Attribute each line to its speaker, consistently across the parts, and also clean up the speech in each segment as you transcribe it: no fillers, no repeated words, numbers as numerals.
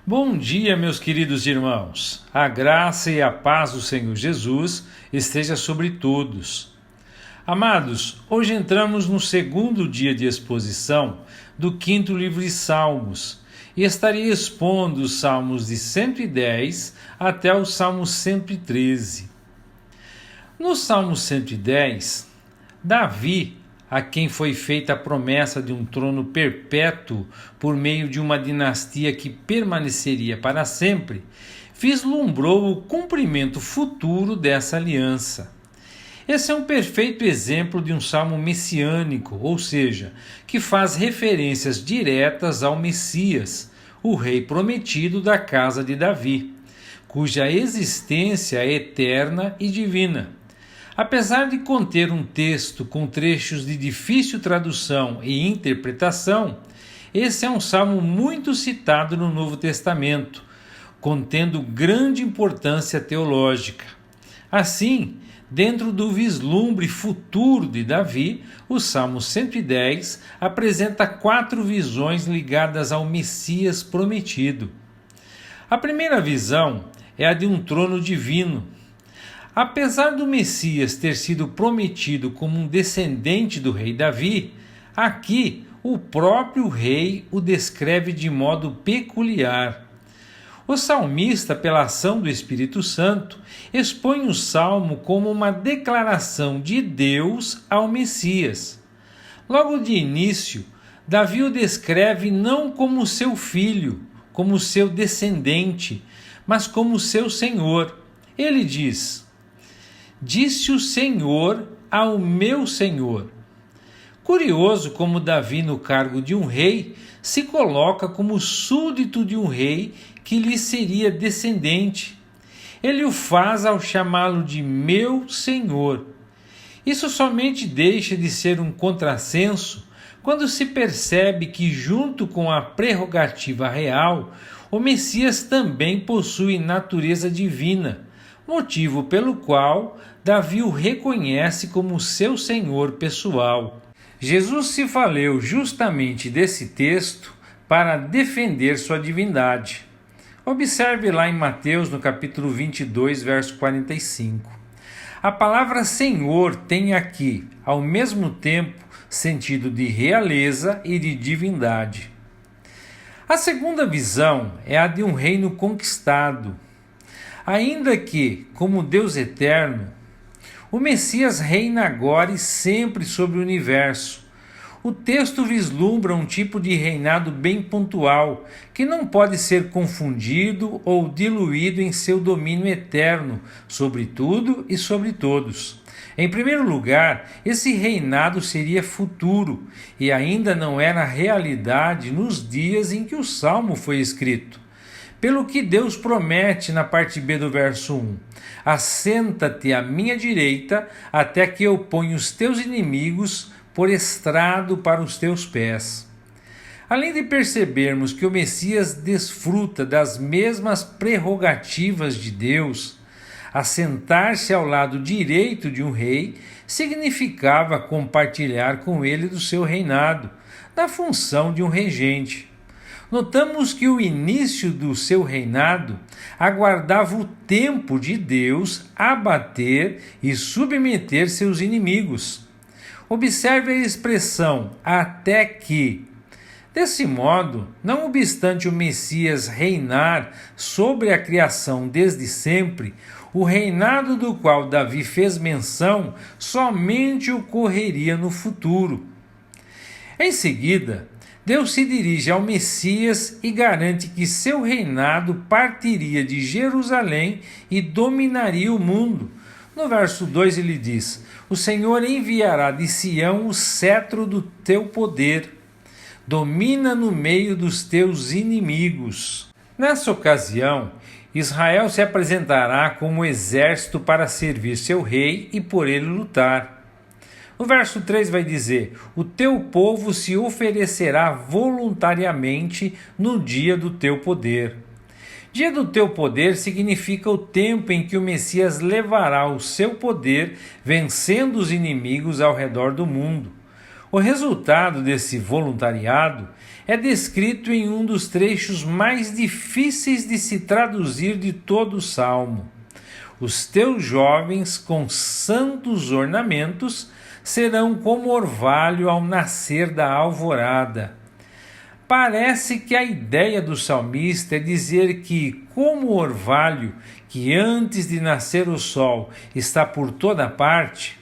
Speaker 1: Bom dia, meus queridos irmãos. A graça e a paz do Senhor Jesus esteja sobre todos. Amados, hoje entramos no segundo dia de exposição do quinto livro de Salmos e estarei expondo os Salmos de 110 até o Salmo 113. No Salmo 110, Davi, a quem foi feita a promessa de um trono perpétuo por meio de uma dinastia que permaneceria para sempre, vislumbrou o cumprimento futuro dessa aliança. Esse é um perfeito exemplo de um salmo messiânico, ou seja, que faz referências diretas ao Messias, o rei prometido da casa de Davi, cuja existência é eterna e divina. Apesar de conter um texto com trechos de difícil tradução e interpretação, esse é um salmo muito citado no Novo Testamento, contendo grande importância teológica. Assim, dentro do vislumbre futuro de Davi, o Salmo 110 apresenta 4 visões ligadas ao Messias prometido. A primeira visão é a de um trono divino. Apesar do Messias ter sido prometido como um descendente do rei Davi, aqui o próprio rei o descreve de modo peculiar. O salmista, pela ação do Espírito Santo, expõe o salmo como uma declaração de Deus ao Messias. Logo de início, Davi o descreve não como seu filho, como seu descendente, mas como seu Senhor. Ele diz: "Disse o Senhor ao meu Senhor." Curioso como Davi, no cargo de um rei, se coloca como súdito de um rei que lhe seria descendente. Ele o faz ao chamá-lo de meu Senhor. Isso somente deixa de ser um contrassenso quando se percebe que, junto com a prerrogativa real, o Messias também possui natureza divina, motivo pelo qual Davi o reconhece como seu Senhor pessoal. Jesus se valeu justamente desse texto para defender sua divindade. Observe lá em Mateus, no capítulo 22, verso 45. A palavra Senhor tem aqui, ao mesmo tempo, sentido de realeza e de divindade. A segunda visão é a de um reino conquistado. Ainda que, como Deus eterno, o Messias reina agora e sempre sobre o universo. O texto vislumbra um tipo de reinado bem pontual, que não pode ser confundido ou diluído em seu domínio eterno sobre tudo e sobre todos. Em primeiro lugar, esse reinado seria futuro e ainda não era realidade nos dias em que o Salmo foi escrito. Pelo que Deus promete na parte B do verso 1: "Assenta-te à minha direita, até que eu ponha os teus inimigos por estrado para os teus pés." Além de percebermos que o Messias desfruta das mesmas prerrogativas de Deus, assentar-se ao lado direito de um rei significava compartilhar com ele do seu reinado, da função de um regente. Notamos que o início do seu reinado aguardava o tempo de Deus abater e submeter seus inimigos. Observe a expressão "até que". Desse modo, não obstante o Messias reinar sobre a criação desde sempre, o reinado do qual Davi fez menção somente ocorreria no futuro. Em seguida, Deus se dirige ao Messias e garante que seu reinado partiria de Jerusalém e dominaria o mundo. No verso 2 ele diz: "O Senhor enviará de Sião o cetro do teu poder. Domina no meio dos teus inimigos." Nessa ocasião, Israel se apresentará como exército para servir seu rei e por ele lutar. O verso 3 vai dizer: "O teu povo se oferecerá voluntariamente no dia do teu poder." Dia do teu poder significa o tempo em que o Messias levará o seu poder vencendo os inimigos ao redor do mundo. O resultado desse voluntariado é descrito em um dos trechos mais difíceis de se traduzir de todo o Salmo. Os teus jovens com santos ornamentos serão como orvalho ao nascer da alvorada. Parece que a ideia do salmista é dizer que, como o orvalho, que antes de nascer o sol está por toda parte,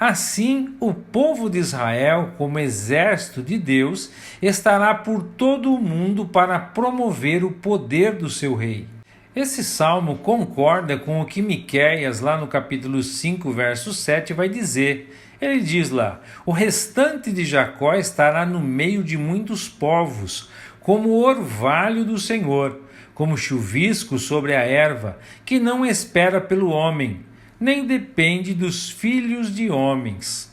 Speaker 1: assim o povo de Israel, como exército de Deus, estará por todo o mundo para promover o poder do seu rei. Esse salmo concorda com o que Miqueias, lá no capítulo 5, verso 7, vai dizer. Ele diz lá: o restante de Jacó estará no meio de muitos povos, como o orvalho do Senhor, como chuvisco sobre a erva, que não espera pelo homem, nem depende dos filhos de homens.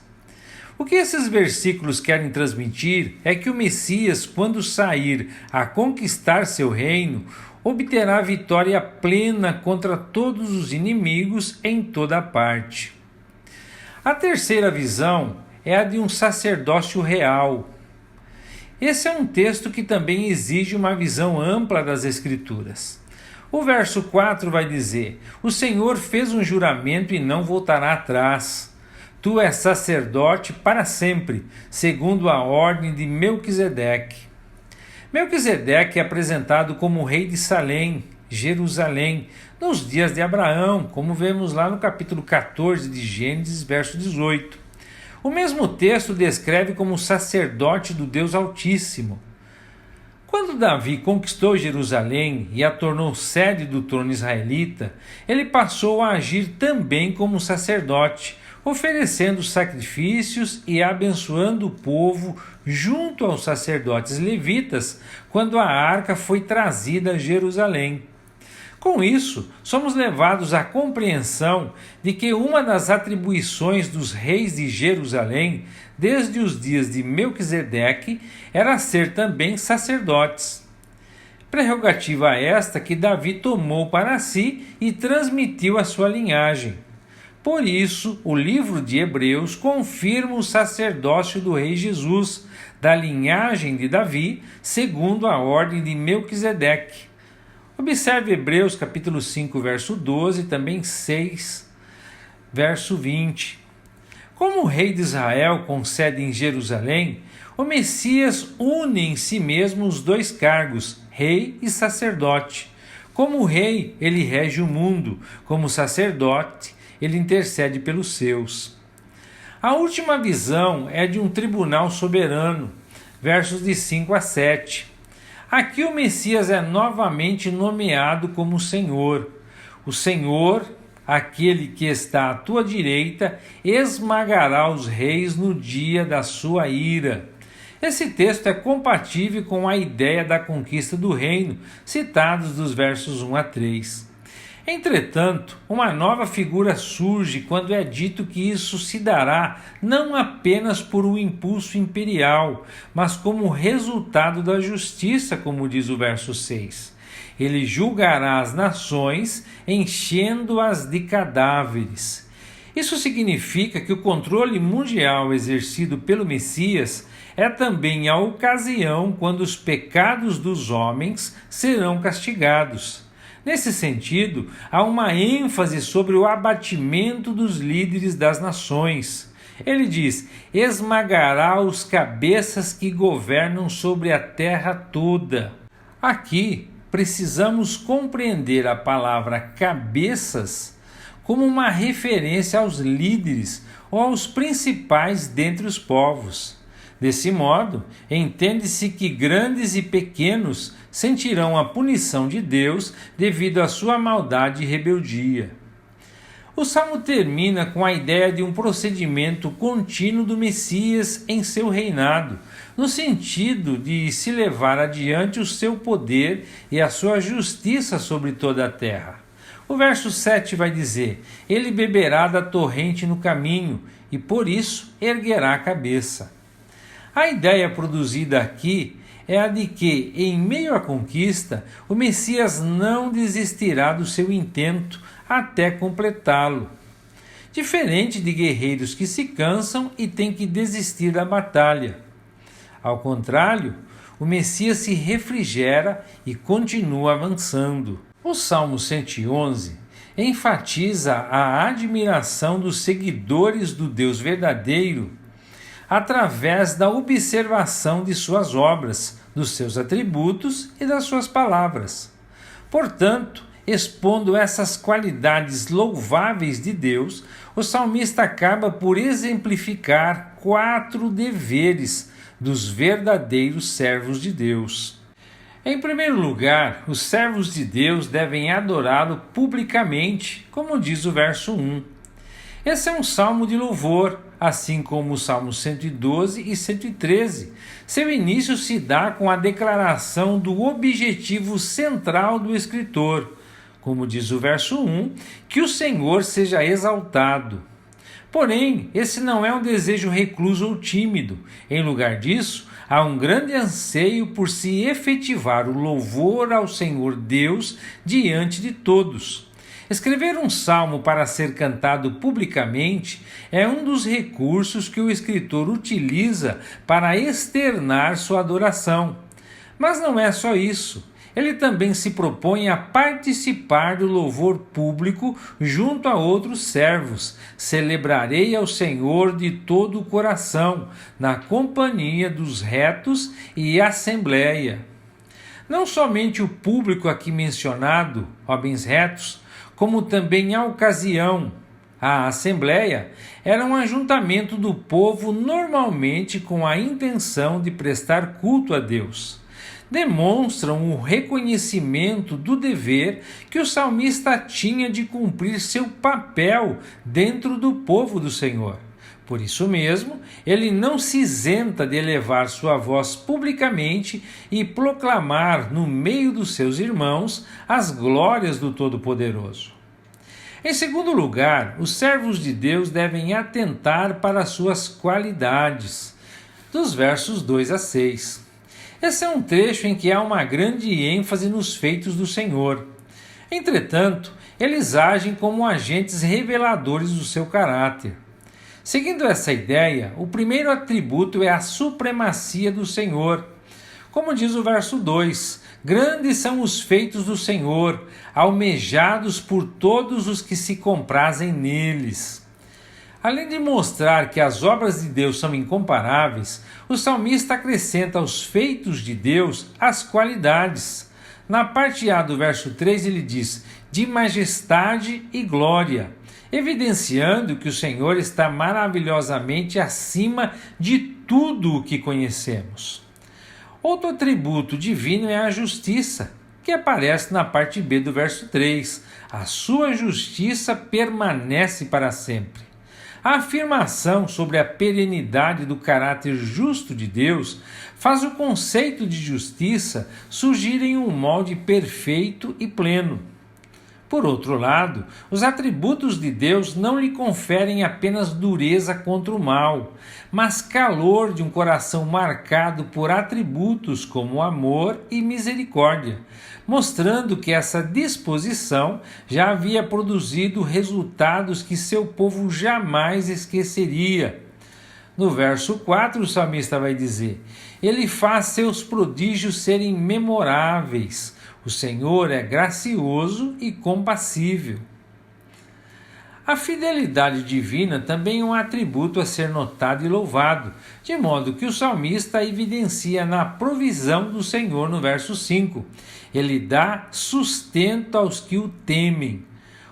Speaker 1: O que esses versículos querem transmitir é que o Messias, quando sair a conquistar seu reino, obterá vitória plena contra todos os inimigos em toda parte. A terceira visão é a de um sacerdócio real. Esse é um texto que também exige uma visão ampla das Escrituras. O verso 4 vai dizer: o Senhor fez um juramento e não voltará atrás. Tu és sacerdote para sempre, segundo a ordem de Melquisedeque. Melquisedeque é apresentado como rei de Salém, Jerusalém, nos dias de Abraão, como vemos lá no capítulo 14 de Gênesis, verso 18. O mesmo texto descreve como sacerdote do Deus Altíssimo. Quando Davi conquistou Jerusalém e a tornou sede do trono israelita, ele passou a agir também como sacerdote, oferecendo sacrifícios e abençoando o povo junto aos sacerdotes levitas quando a arca foi trazida a Jerusalém. Com isso, somos levados à compreensão de que uma das atribuições dos reis de Jerusalém, desde os dias de Melquisedeque, era ser também sacerdotes. Prerrogativa esta que Davi tomou para si e transmitiu à sua linhagem. Por isso, o livro de Hebreus confirma o sacerdócio do rei Jesus, da linhagem de Davi, segundo a ordem de Melquisedeque. Observe Hebreus capítulo 5, verso 12, também 6, verso 20. Como o rei de Israel concede em Jerusalém, o Messias une em si mesmo os dois cargos, rei e sacerdote. Como rei, ele rege o mundo. Como sacerdote, ele intercede pelos seus. A última visão é de um tribunal soberano, versos de 5 a 7. Aqui o Messias é novamente nomeado como Senhor. O Senhor, aquele que está à tua direita, esmagará os reis no dia da sua ira. Esse texto é compatível com a ideia da conquista do reino, citados dos versos 1 a 3. Entretanto, uma nova figura surge quando é dito que isso se dará não apenas por um impulso imperial, mas como resultado da justiça, como diz o verso 6. Ele julgará as nações, enchendo-as de cadáveres. Isso significa que o controle mundial exercido pelo Messias é também a ocasião quando os pecados dos homens serão castigados. Nesse sentido, há uma ênfase sobre o abatimento dos líderes das nações. Ele diz: esmagará os cabeças que governam sobre a terra toda. Aqui, precisamos compreender a palavra cabeças como uma referência aos líderes ou aos principais dentre os povos. Desse modo, entende-se que grandes e pequenos sentirão a punição de Deus devido à sua maldade e rebeldia. O Salmo termina com a ideia de um procedimento contínuo do Messias em seu reinado, no sentido de se levar adiante o seu poder e a sua justiça sobre toda a terra. O verso 7 vai dizer: ele beberá da torrente no caminho e por isso erguerá a cabeça. A ideia produzida aqui é a de que, em meio à conquista, o Messias não desistirá do seu intento até completá-lo. diferente de guerreiros que se cansam e têm que desistir da batalha. Ao contrário, o Messias se refrigera e continua avançando. O Salmo 111 enfatiza a admiração dos seguidores do Deus verdadeiro através da observação de suas obras, dos seus atributos e das suas palavras. Portanto, expondo essas qualidades louváveis de Deus, o salmista acaba por exemplificar 4 deveres dos verdadeiros servos de Deus. Em primeiro lugar, os servos de Deus devem adorá-lo publicamente, como diz o verso 1. Esse é um salmo de louvor, assim como os salmos 112 e 113. Seu início se dá com a declaração do objetivo central do escritor, como diz o verso 1, que o Senhor seja exaltado. Porém, esse não é um desejo recluso ou tímido. Em lugar disso, há um grande anseio por se efetivar o louvor ao Senhor Deus diante de todos. Escrever um salmo para ser cantado publicamente é um dos recursos que o escritor utiliza para externar sua adoração. Mas não é só isso. Ele também se propõe a participar do louvor público junto a outros servos. Celebrarei ao Senhor de todo o coração, na companhia dos retos e assembleia. Não somente o público aqui mencionado, homens retos, como também a ocasião, a assembleia, era um ajuntamento do povo normalmente com a intenção de prestar culto a Deus. Demonstram o reconhecimento do dever que o salmista tinha de cumprir seu papel dentro do povo do Senhor. Por isso mesmo, ele não se isenta de elevar sua voz publicamente e proclamar no meio dos seus irmãos as glórias do Todo-Poderoso. Em segundo lugar, os servos de Deus devem atentar para suas qualidades, dos versos 2 a 6. Esse é um trecho em que há uma grande ênfase nos feitos do Senhor. Entretanto, eles agem como agentes reveladores do seu caráter. Seguindo essa ideia, o primeiro atributo é a supremacia do Senhor. Como diz o verso 2, grandes são os feitos do Senhor, almejados por todos os que se comprazem neles. Além de mostrar que as obras de Deus são incomparáveis, o salmista acrescenta aos feitos de Deus as qualidades. Na parte A do verso 3 ele diz, de majestade e glória, evidenciando que o Senhor está maravilhosamente acima de tudo o que conhecemos. Outro atributo divino é a justiça, que aparece na parte B do verso 3. A sua justiça permanece para sempre. A afirmação sobre a perenidade do caráter justo de Deus faz o conceito de justiça surgir em um molde perfeito e pleno. Por outro lado, os atributos de Deus não lhe conferem apenas dureza contra o mal, mas calor de um coração marcado por atributos como amor e misericórdia, mostrando que essa disposição já havia produzido resultados que seu povo jamais esqueceria. No verso 4, o salmista vai dizer, ele faz seus prodígios serem memoráveis. O Senhor é gracioso e compassível. A fidelidade divina também é um atributo a ser notado e louvado, de modo que o salmista evidencia na provisão do Senhor no verso 5. Ele dá sustento aos que o temem.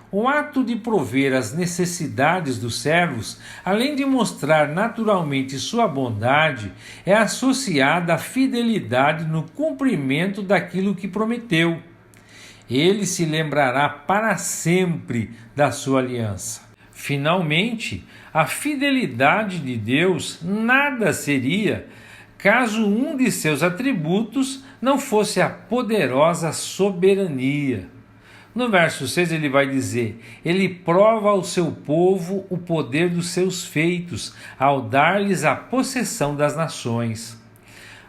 Speaker 1: O ato de prover as necessidades dos servos, além de mostrar naturalmente sua bondade, é associada à fidelidade no cumprimento daquilo que prometeu. Ele se lembrará para sempre da sua aliança. Finalmente, a fidelidade de Deus nada seria caso um de seus atributos não fosse a poderosa soberania. No verso 6 ele vai dizer, ele prova ao seu povo o poder dos seus feitos, ao dar-lhes a possessão das nações.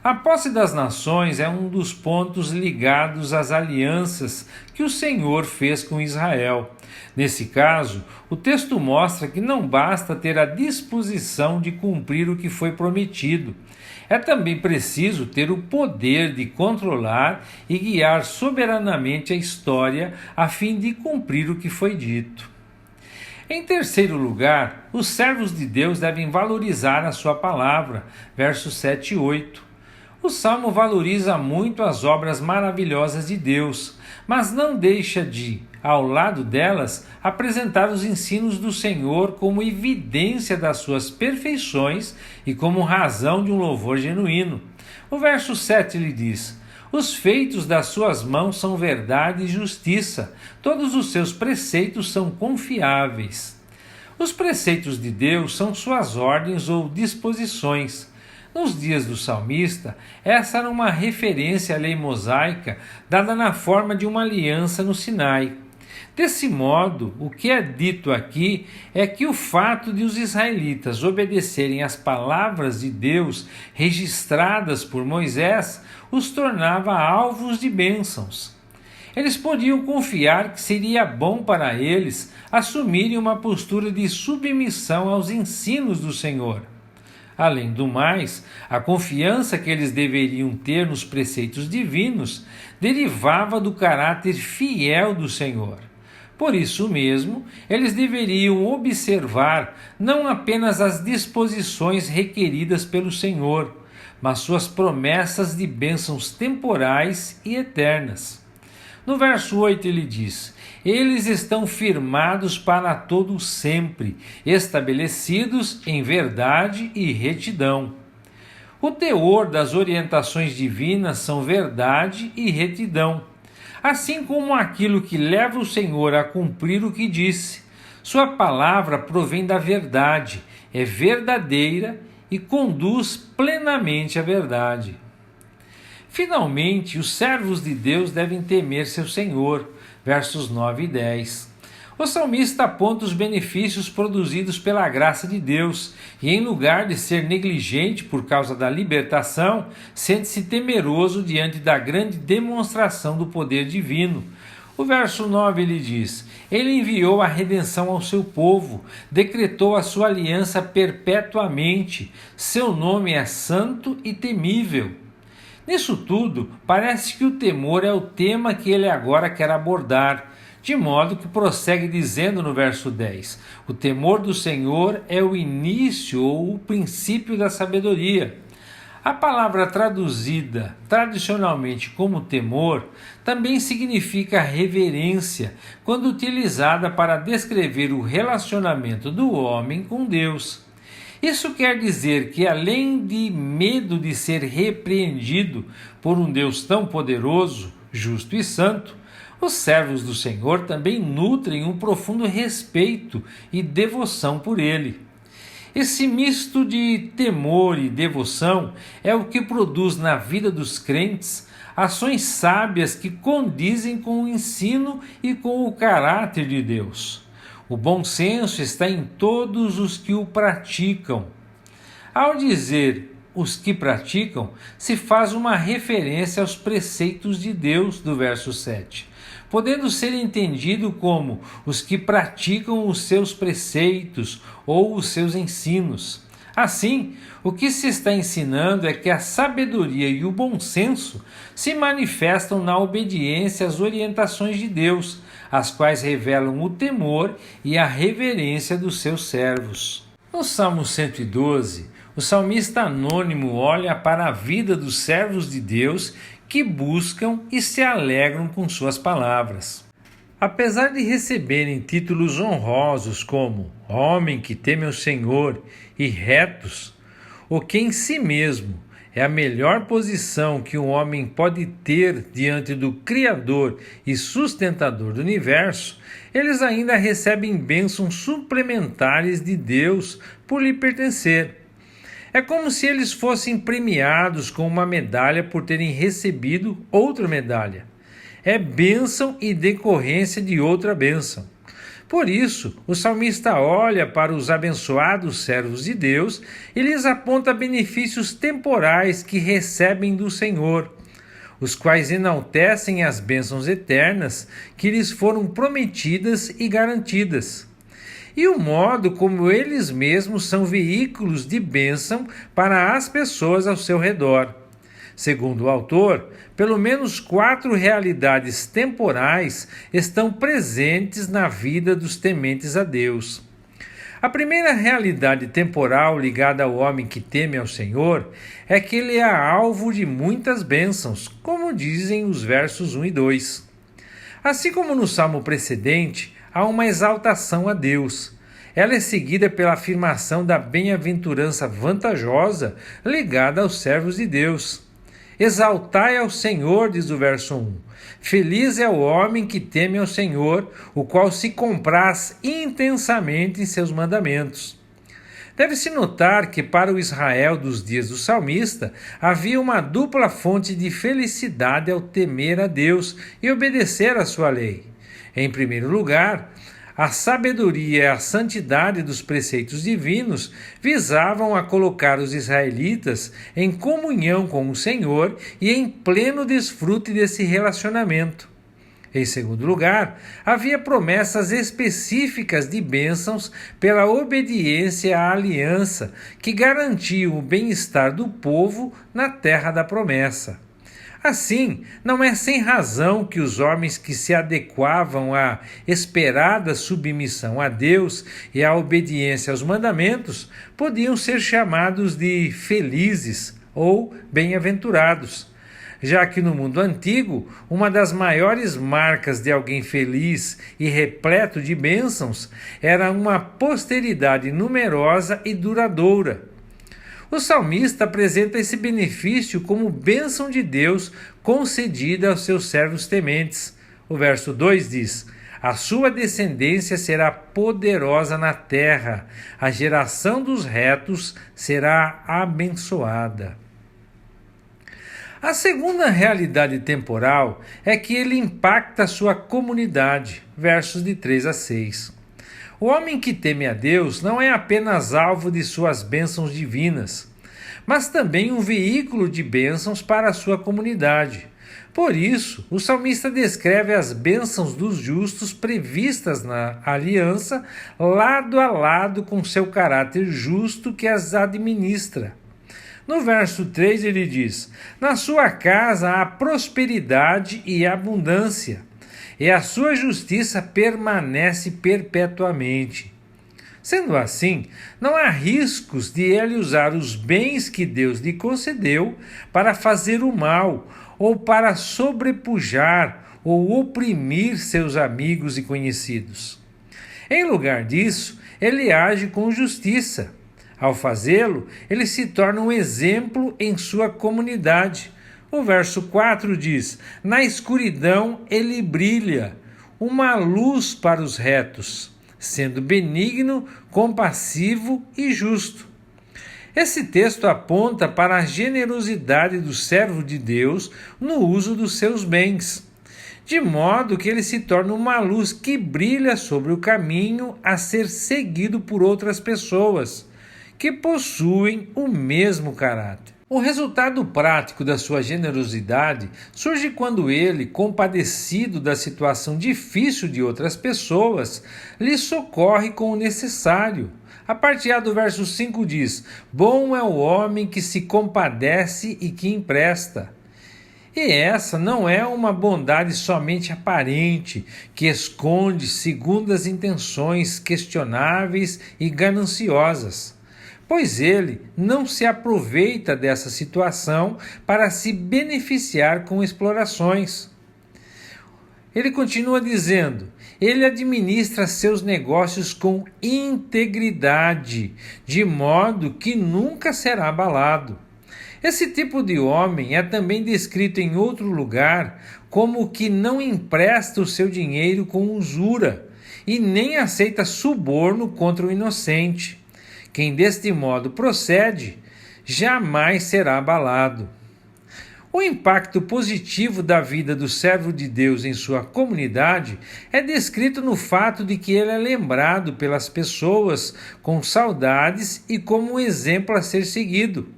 Speaker 1: A posse das nações é um dos pontos ligados às alianças que o Senhor fez com Israel. Nesse caso, o texto mostra que não basta ter a disposição de cumprir o que foi prometido. É também preciso ter o poder de controlar e guiar soberanamente a história a fim de cumprir o que foi dito. Em terceiro lugar, os servos de Deus devem valorizar a sua palavra, versos 7 e 8. O Salmo valoriza muito as obras maravilhosas de Deus, mas não deixa de, ao lado delas, apresentar os ensinos do Senhor como evidência das suas perfeições e como razão de um louvor genuíno. O verso 7 lhe diz: os feitos das suas mãos são verdade e justiça, todos os seus preceitos são confiáveis. Os preceitos de Deus são suas ordens ou disposições. Nos dias do salmista, essa era uma referência à lei mosaica dada na forma de uma aliança no Sinai. Desse modo, o que é dito aqui é que o fato de os israelitas obedecerem às palavras de Deus registradas por Moisés os tornava alvos de bênçãos. Eles podiam confiar que seria bom para eles assumirem uma postura de submissão aos ensinos do Senhor. Além do mais, a confiança que eles deveriam ter nos preceitos divinos derivava do caráter fiel do Senhor. Por isso mesmo, eles deveriam observar não apenas as disposições requeridas pelo Senhor, mas suas promessas de bênçãos temporais e eternas. No verso 8 ele diz: eles estão firmados para todo sempre, estabelecidos em verdade e retidão. O teor das orientações divinas são verdade e retidão, assim como aquilo que leva o Senhor a cumprir o que disse. Sua palavra provém da verdade, é verdadeira e conduz plenamente à verdade. Finalmente, os servos de Deus devem temer seu Senhor, versos 9 e 10. O salmista aponta os benefícios produzidos pela graça de Deus e, em lugar de ser negligente por causa da libertação, sente-se temeroso diante da grande demonstração do poder divino. O verso 9 ele diz: ele enviou a redenção ao seu povo, decretou a sua aliança perpetuamente, seu nome é santo e temível. Nisso tudo, parece que o temor é o tema que ele agora quer abordar, de modo que prossegue dizendo no verso 10: o temor do Senhor é o início ou o princípio da sabedoria. A palavra traduzida tradicionalmente como temor também significa reverência, quando utilizada para descrever o relacionamento do homem com Deus. Isso quer dizer que, além de medo de ser repreendido por um Deus tão poderoso, justo e santo, os servos do Senhor também nutrem um profundo respeito e devoção por Ele. Esse misto de temor e devoção é o que produz na vida dos crentes ações sábias que condizem com o ensino e com o caráter de Deus. O bom senso está em todos os que o praticam. Ao dizer os que praticam, se faz uma referência aos preceitos de Deus do verso 7, podendo ser entendido como os que praticam os seus preceitos ou os seus ensinos. Assim, o que se está ensinando é que a sabedoria e o bom senso se manifestam na obediência às orientações de Deus, as quais revelam o temor e a reverência dos seus servos. No Salmo 112, o salmista anônimo olha para a vida dos servos de Deus que buscam e se alegram com suas palavras. Apesar de receberem títulos honrosos como homem que teme o Senhor e retos, o que em si mesmo é a melhor posição que um homem pode ter diante do Criador e sustentador do universo, eles ainda recebem bênçãos suplementares de Deus por lhe pertencer. É como se eles fossem premiados com uma medalha por terem recebido outra medalha. É bênção e decorrência de outra bênção. Por isso, o salmista olha para os abençoados servos de Deus e lhes aponta benefícios temporais que recebem do Senhor, os quais enaltecem as bênçãos eternas que lhes foram prometidas e garantidas, e o modo como eles mesmos são veículos de bênção para as pessoas ao seu redor. Segundo o autor, pelo menos 4 realidades temporais estão presentes na vida dos tementes a Deus. A primeira realidade temporal ligada ao homem que teme ao Senhor é que ele é alvo de muitas bênçãos, como dizem os versos 1 e 2. Assim como no salmo precedente, há uma exaltação a Deus. Ela é seguida pela afirmação da bem-aventurança vantajosa ligada aos servos de Deus. Exaltai ao Senhor, diz o verso 1. Feliz é o homem que teme ao Senhor, o qual se compraz intensamente em seus mandamentos. Deve-se notar que para o Israel dos dias do salmista havia uma dupla fonte de felicidade ao temer a Deus e obedecer à sua lei. Em primeiro lugar, a sabedoria e a santidade dos preceitos divinos visavam a colocar os israelitas em comunhão com o Senhor e em pleno desfrute desse relacionamento. Em segundo lugar, havia promessas específicas de bênçãos pela obediência à aliança que garantiam o bem-estar do povo na terra da promessa. Assim, não é sem razão que os homens que se adequavam à esperada submissão a Deus e à obediência aos mandamentos podiam ser chamados de felizes ou bem-aventurados, já que no mundo antigo, uma das maiores marcas de alguém feliz e repleto de bênçãos era uma posteridade numerosa e duradoura. O salmista apresenta esse benefício como bênção de Deus concedida aos seus servos tementes. O verso 2 diz: a sua descendência será poderosa na terra, a geração dos retos será abençoada. A segunda realidade temporal é que ele impacta a sua comunidade, versos de 3 a 6. O homem que teme a Deus não é apenas alvo de suas bênçãos divinas, mas também um veículo de bênçãos para a sua comunidade. Por isso, o salmista descreve as bênçãos dos justos previstas na aliança, lado a lado com seu caráter justo que as administra. No verso 3 ele diz: na sua casa há prosperidade e abundância, e a sua justiça permanece perpetuamente. Sendo assim, não há riscos de ele usar os bens que Deus lhe concedeu para fazer o mal, ou para sobrepujar ou oprimir seus amigos e conhecidos. Em lugar disso, ele age com justiça. Ao fazê-lo, ele se torna um exemplo em sua comunidade. O verso 4 diz: na escuridão ele brilha, uma luz para os retos, sendo benigno, compassivo e justo. Esse texto aponta para a generosidade do servo de Deus no uso dos seus bens, de modo que ele se torna uma luz que brilha sobre o caminho a ser seguido por outras pessoas, que possuem o mesmo caráter. O resultado prático da sua generosidade surge quando ele, compadecido da situação difícil de outras pessoas, lhe socorre com o necessário. A partir do verso 5 diz: bom é o homem que se compadece e que empresta. E essa não é uma bondade somente aparente, que esconde segundas intenções questionáveis e gananciosas, pois ele não se aproveita dessa situação para se beneficiar com explorações. Ele continua dizendo: ele administra seus negócios com integridade, de modo que nunca será abalado. Esse tipo de homem é também descrito em outro lugar como o que não empresta o seu dinheiro com usura e nem aceita suborno contra o inocente. Quem deste modo procede, jamais será abalado. O impacto positivo da vida do servo de Deus em sua comunidade é descrito no fato de que ele é lembrado pelas pessoas com saudades e como um exemplo a ser seguido.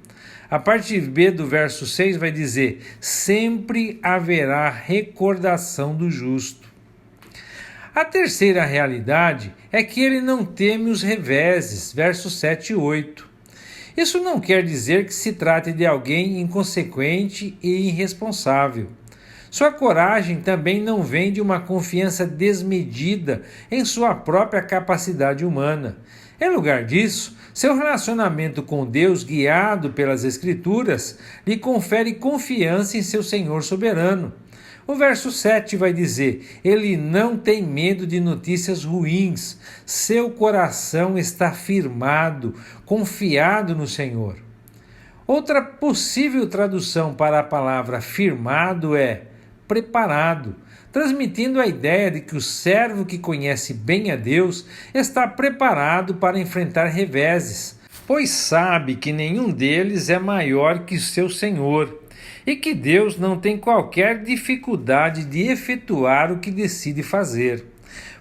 Speaker 1: A parte B do verso 6 vai dizer: sempre haverá recordação do justo. A terceira realidade é que ele não teme os reveses, versos 7 e 8. Isso não quer dizer que se trate de alguém inconsequente e irresponsável. Sua coragem também não vem de uma confiança desmedida em sua própria capacidade humana. Em lugar disso, seu relacionamento com Deus, guiado pelas Escrituras, lhe confere confiança em seu Senhor soberano. O verso 7 vai dizer: ele não tem medo de notícias ruins, seu coração está firmado, confiado no Senhor. Outra possível tradução para a palavra firmado é preparado, transmitindo a ideia de que o servo que conhece bem a Deus está preparado para enfrentar reveses, pois sabe que nenhum deles é maior que seu Senhor e que Deus não tem qualquer dificuldade de efetuar o que decide fazer.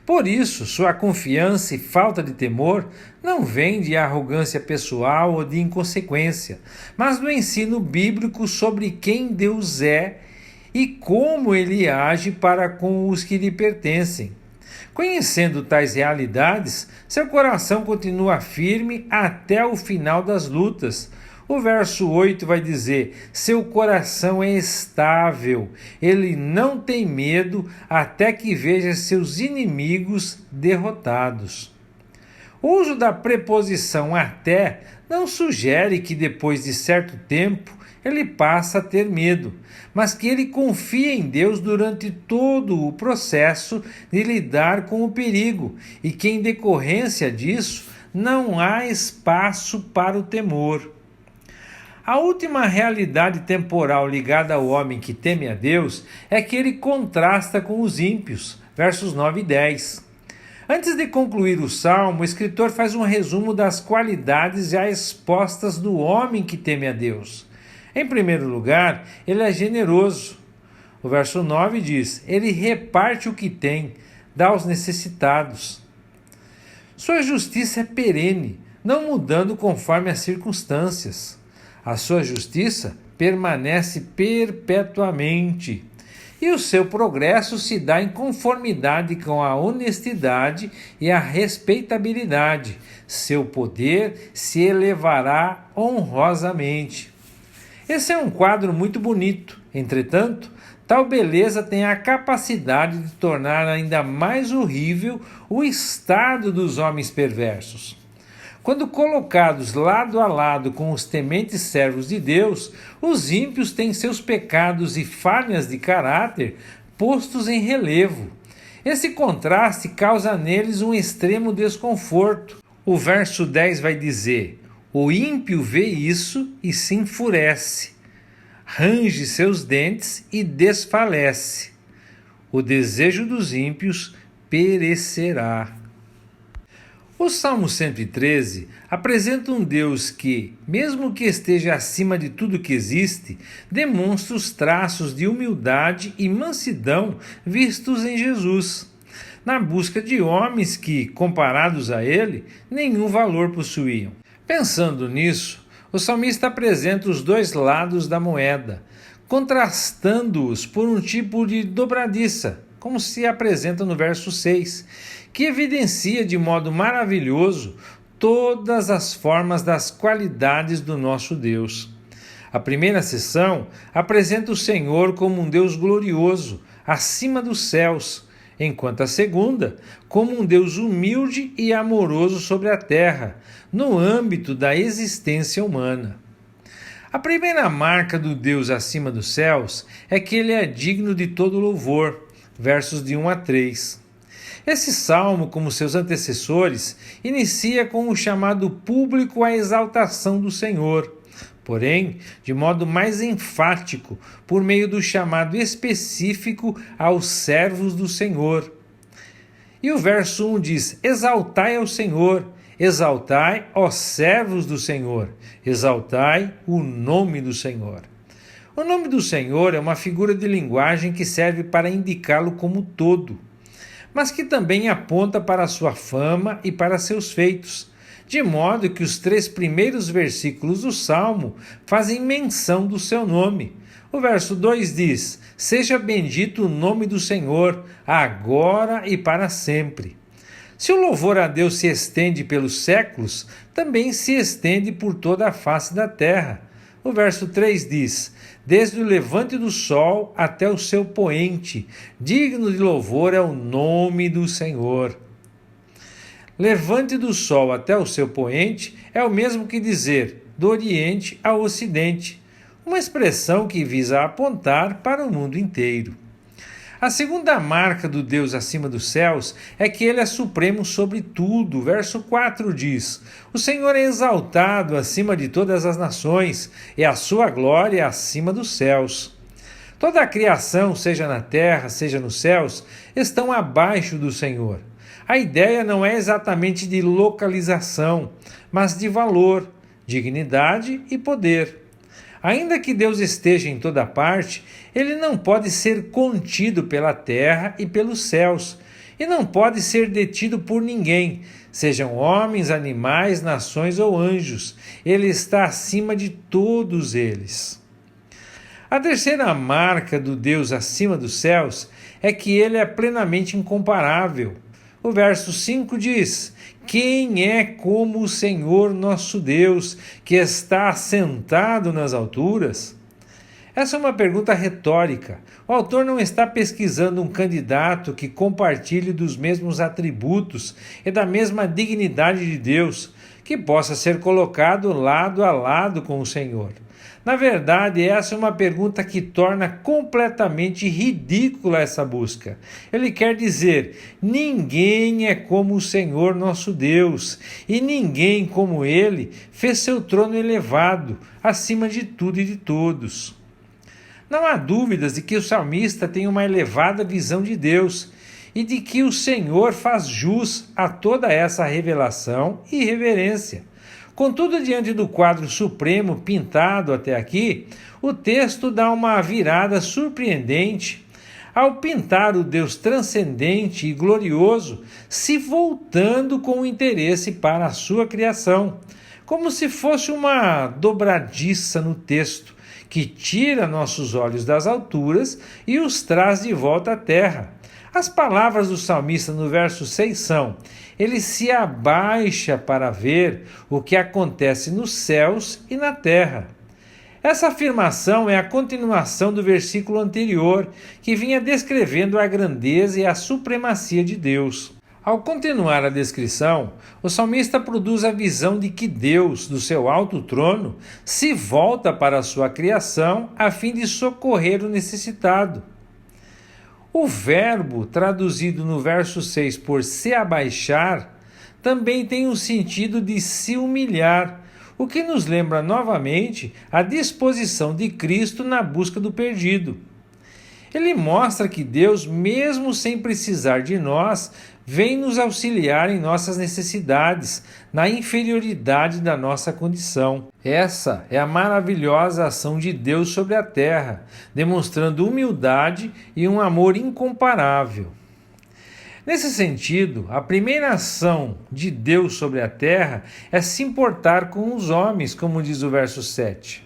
Speaker 1: Por isso, sua confiança e falta de temor não vem de arrogância pessoal ou de inconsequência, mas do ensino bíblico sobre quem Deus é e como ele age para com os que lhe pertencem. Conhecendo tais realidades, seu coração continua firme até o final das lutas. O verso 8 vai dizer: seu coração é estável, ele não tem medo até que veja seus inimigos derrotados. O uso da preposição até não sugere que depois de certo tempo ele passa a ter medo, mas que ele confia em Deus durante todo o processo de lidar com o perigo e que, em decorrência disso, não há espaço para o temor. A última realidade temporal ligada ao homem que teme a Deus é que ele contrasta com os ímpios, versos 9 e 10. Antes de concluir o salmo, o escritor faz um resumo das qualidades já expostas do homem que teme a Deus. Em primeiro lugar, ele é generoso. O verso 9 diz: ele reparte o que tem, dá aos necessitados. Sua justiça é perene, não mudando conforme as circunstâncias. A sua justiça permanece perpetuamente, e o seu progresso se dá em conformidade com a honestidade e a respeitabilidade. Seu poder se elevará honrosamente. Esse é um quadro muito bonito. Entretanto, tal beleza tem a capacidade de tornar ainda mais horrível o estado dos homens perversos. Quando colocados lado a lado com os tementes servos de Deus, os ímpios têm seus pecados e falhas de caráter postos em relevo. Esse contraste causa neles um extremo desconforto. O verso 10 vai dizer: o ímpio vê isso e se enfurece, range seus dentes e desfalece. O desejo dos ímpios perecerá. O Salmo 113 apresenta um Deus que, mesmo que esteja acima de tudo que existe, demonstra os traços de humildade e mansidão vistos em Jesus, na busca de homens que, comparados a ele, nenhum valor possuíam. Pensando nisso, o salmista apresenta os dois lados da moeda, contrastando-os por um tipo de dobradiça, como se apresenta no verso 6, que evidencia de modo maravilhoso todas as formas das qualidades do nosso Deus. A primeira seção apresenta o Senhor como um Deus glorioso, acima dos céus, enquanto a segunda, como um Deus humilde e amoroso sobre a terra, no âmbito da existência humana. A primeira marca do Deus acima dos céus é que ele é digno de todo louvor, versos de 1 a 3. Esse salmo, como seus antecessores, inicia com o chamado público à exaltação do Senhor, porém, de modo mais enfático, por meio do chamado específico aos servos do Senhor. E o verso 1 diz: exaltai ao Senhor, exaltai, ó servos do Senhor, exaltai o nome do Senhor. O nome do Senhor é uma figura de linguagem que serve para indicá-lo como todo, mas que também aponta para a sua fama e para seus feitos, de modo que os 3 primeiros versículos do Salmo fazem menção do seu nome. O verso 2 diz: Seja bendito o nome do Senhor, agora e para sempre. Se o louvor a Deus se estende pelos séculos, também se estende por toda a face da terra. O verso 3 diz: Desde o levante do sol até o seu poente, digno de louvor é o nome do Senhor. Levante do sol até o seu poente é o mesmo que dizer do Oriente ao Ocidente, uma expressão que visa apontar para o mundo inteiro. A segunda marca do Deus acima dos céus é que ele é supremo sobre tudo. Verso 4 diz: O Senhor é exaltado acima de todas as nações, e a sua glória acima dos céus. Toda a criação, seja na terra, seja nos céus, estão abaixo do Senhor. A ideia não é exatamente de localização, mas de valor, dignidade e poder. Ainda que Deus esteja em toda parte, ele não pode ser contido pela terra e pelos céus, e não pode ser detido por ninguém, sejam homens, animais, nações ou anjos. Ele está acima de todos eles. A terceira marca do Deus acima dos céus é que ele é plenamente incomparável. O verso 5 diz: Quem é como o Senhor nosso Deus, que está assentado nas alturas? Essa é uma pergunta retórica. O autor não está pesquisando um candidato que compartilhe dos mesmos atributos e da mesma dignidade de Deus, que possa ser colocado lado a lado com o Senhor. Na verdade, essa é uma pergunta que torna completamente ridícula essa busca. Ele quer dizer: ninguém é como o Senhor nosso Deus, e ninguém como ele fez seu trono elevado, acima de tudo e de todos. Não há dúvidas de que o salmista tem uma elevada visão de Deus e de que o Senhor faz jus a toda essa revelação e reverência. Contudo, diante do quadro supremo pintado até aqui, o texto dá uma virada surpreendente ao pintar o Deus transcendente e glorioso se voltando com interesse para a sua criação, como se fosse uma dobradiça no texto que tira nossos olhos das alturas e os traz de volta à terra. As palavras do salmista no verso 6 são: ele se abaixa para ver o que acontece nos céus e na terra. Essa afirmação é a continuação do versículo anterior, que vinha descrevendo a grandeza e a supremacia de Deus. Ao continuar a descrição, o salmista produz a visão de que Deus, do seu alto trono, se volta para a sua criação a fim de socorrer o necessitado. O verbo, traduzido no verso 6 por se abaixar, também tem o sentido de se humilhar, o que nos lembra novamente a disposição de Cristo na busca do perdido. Ele mostra que Deus, mesmo sem precisar de nós, vem nos auxiliar em nossas necessidades, na inferioridade da nossa condição. Essa é a maravilhosa ação de Deus sobre a terra, demonstrando humildade e um amor incomparável. Nesse sentido, a primeira ação de Deus sobre a terra é se importar com os homens, como diz o verso 7.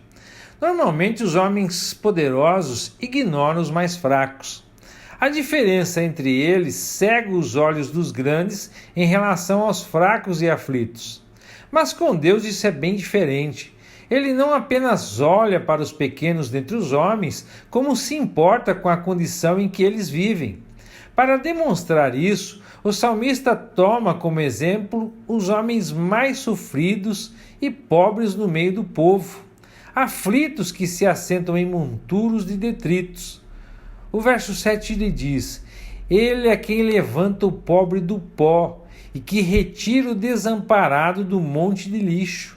Speaker 1: Normalmente, os homens poderosos ignoram os mais fracos. A diferença entre eles cega os olhos dos grandes em relação aos fracos e aflitos. Mas com Deus isso é bem diferente. Ele não apenas olha para os pequenos dentre os homens, como se importa com a condição em que eles vivem. Para demonstrar isso, o salmista toma como exemplo os homens mais sofridos e pobres no meio do povo, aflitos que se assentam em monturos de detritos. O verso 7 lhe diz: Ele é quem levanta o pobre do pó e que retira o desamparado do monte de lixo.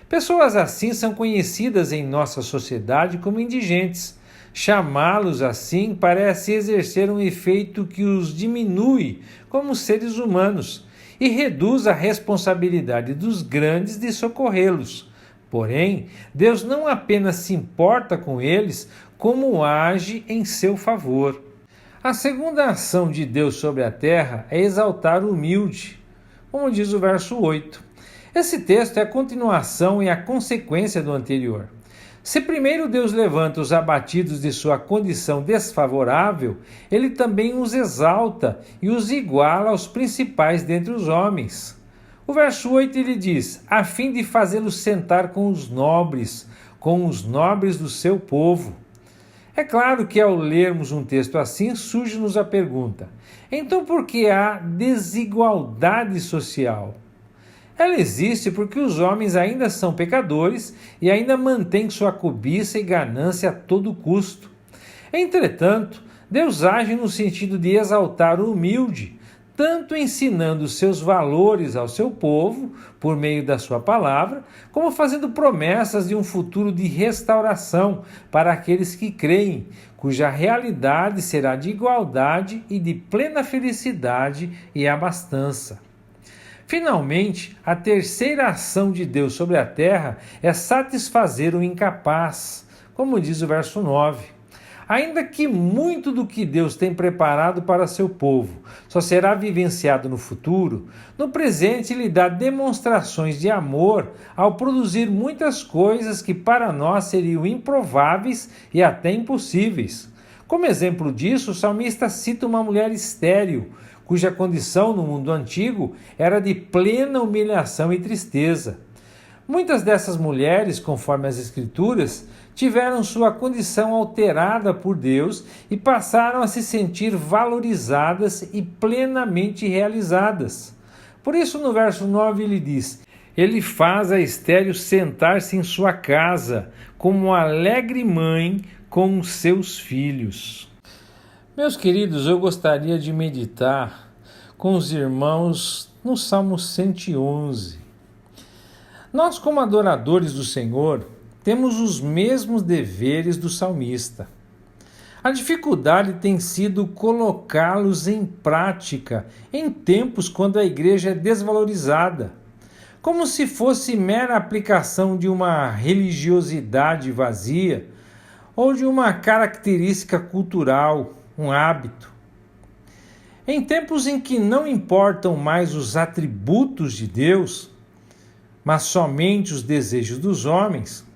Speaker 1: Pessoas assim são conhecidas em nossa sociedade como indigentes. Chamá-los assim parece exercer um efeito que os diminui como seres humanos e reduz a responsabilidade dos grandes de socorrê-los. Porém, Deus não apenas se importa com eles, como age em seu favor. A segunda ação de Deus sobre a terra é exaltar o humilde, como diz o verso 8. Esse texto é a continuação e a consequência do anterior. Se primeiro Deus levanta os abatidos de sua condição desfavorável, ele também os exalta e os iguala aos principais dentre os homens. O verso 8 ele diz, a fim de fazê-los sentar com os nobres do seu povo. É claro que ao lermos um texto assim, surge-nos a pergunta, então por que há desigualdade social? Ela existe porque os homens ainda são pecadores e ainda mantêm sua cobiça e ganância a todo custo. Entretanto, Deus age no sentido de exaltar o humilde, tanto ensinando seus valores ao seu povo, por meio da sua palavra, como fazendo promessas de um futuro de restauração para aqueles que creem, cuja realidade será de igualdade e de plena felicidade e abastança. Finalmente, a terceira ação de Deus sobre a terra é satisfazer o incapaz, como diz o verso 9. Ainda que muito do que Deus tem preparado para seu povo só será vivenciado no futuro, no presente ele dá demonstrações de amor ao produzir muitas coisas que para nós seriam improváveis e até impossíveis. Como exemplo disso, o salmista cita uma mulher estéril, cuja condição no mundo antigo era de plena humilhação e tristeza. Muitas dessas mulheres, conforme as Escrituras, tiveram sua condição alterada por Deus e passaram a se sentir valorizadas e plenamente realizadas. Por isso, no verso 9 ele diz, ele faz a estéril sentar-se em sua casa, como uma alegre mãe com os seus filhos. Meus queridos, eu gostaria de meditar com os irmãos no Salmo 111. Nós, como adoradores do Senhor, temos os mesmos deveres do salmista. A dificuldade tem sido colocá-los em prática em tempos quando a igreja é desvalorizada, como se fosse mera aplicação de uma religiosidade vazia ou de uma característica cultural, um hábito. Em tempos em que não importam mais os atributos de Deus, mas somente os desejos dos homens,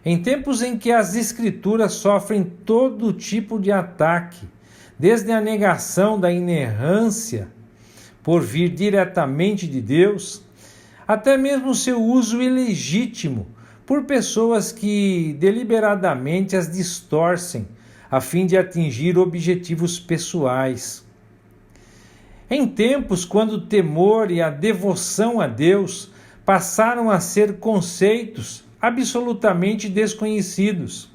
Speaker 1: em tempos em que as Escrituras sofrem todo tipo de ataque, desde a negação da inerrância por vir diretamente de Deus, até mesmo o seu uso ilegítimo por pessoas que deliberadamente as distorcem a fim de atingir objetivos pessoais. Em tempos quando o temor e a devoção a Deus passaram a ser conceitos absolutamente desconhecidos.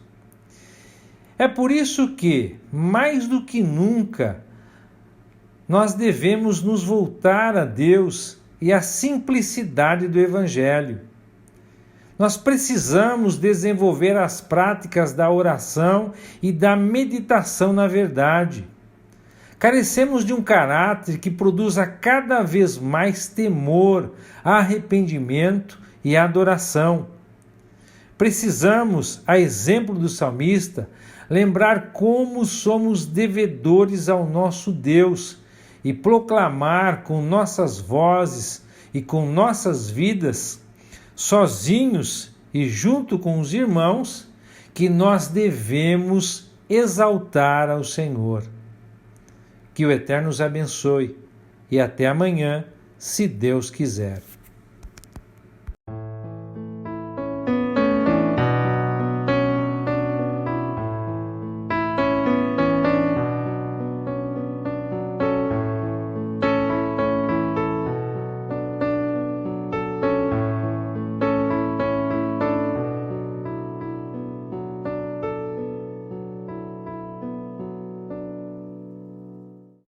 Speaker 1: É por isso que, mais do que nunca, nós devemos nos voltar a Deus e à simplicidade do Evangelho. Nós precisamos desenvolver as práticas da oração e da meditação na verdade. Carecemos de um caráter que produza cada vez mais temor, arrependimento e adoração. Precisamos, a exemplo do salmista, lembrar como somos devedores ao nosso Deus e proclamar com nossas vozes e com nossas vidas, sozinhos e junto com os irmãos, que nós devemos exaltar ao Senhor. Que o Eterno os abençoe e até amanhã, se Deus quiser.